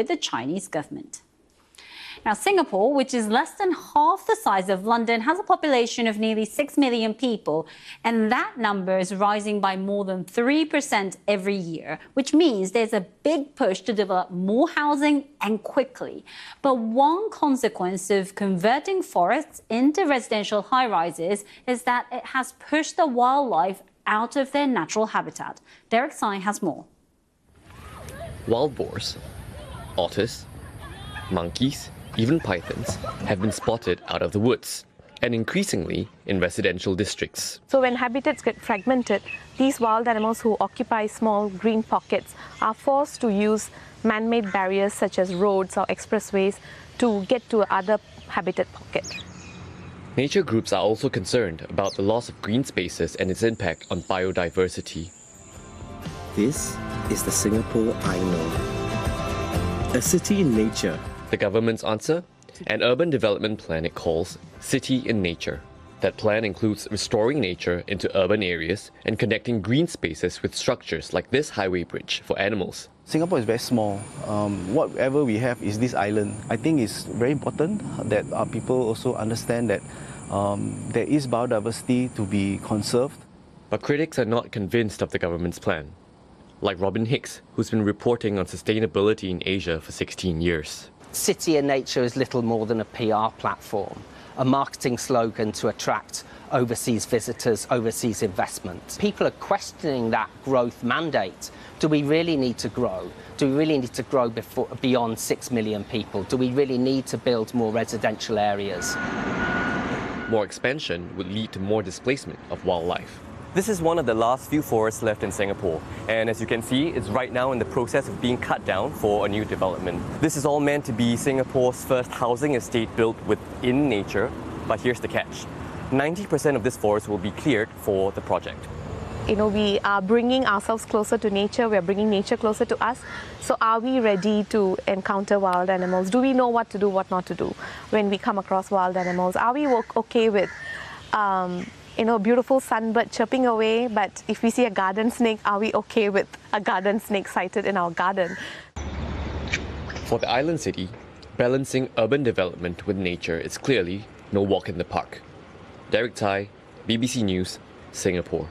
with the Chinese government. Now, Singapore, which is less than half the size of London, has a population of nearly 6 million people, and that number is rising by more than 3% every year, which means there's a big push to develop more housing and quickly. But one consequence of converting forests into residential high-rises is that it has pushed the wildlife out of their natural habitat. Derek Tsai has more. Wild boars, otters, monkeys, even pythons have been spotted out of the woods, and increasingly in residential districts. So when habitats get fragmented, these wild animals who occupy small green pockets are forced to use man-made barriers such as roads or expressways to get to other habitat pockets. Nature groups are also concerned about the loss of green spaces and its impact on biodiversity. This is the Singapore I know. A city in nature. The government's answer? An urban development plan it calls City in Nature. That plan includes restoring nature into urban areas and connecting green spaces with structures like this highway bridge for animals. Singapore is very small. Whatever we have is this island. I think it's very important that our people also understand that there is biodiversity to be conserved. But critics are not convinced of the government's plan. Like Robin Hicks, who's been reporting on sustainability in Asia for 16 years. City in Nature is little more than a PR platform, a marketing slogan to attract overseas visitors, overseas investment. People are questioning that growth mandate. Do we really need to grow? Do we really need to grow beyond 6 million people? Do we really need to build more residential areas? More expansion would lead to more displacement of wildlife. This is one of the last few forests left in Singapore, and as you can see, it's right now in the process of being cut down for a new development. This is all meant to be Singapore's first housing estate built within nature, but here's the catch. 90% of this forest will be cleared for the project. You know, we are bringing ourselves closer to nature, we are bringing nature closer to us. So are we ready to encounter wild animals? Do we know what to do, what not to do when we come across wild animals? Are we okay with a beautiful sunbird chirping away, but if we see a garden snake, are we okay with a garden snake sighted in our garden? For the island city, balancing urban development with nature is clearly no walk in the park. Derek Tsai, BBC News, Singapore.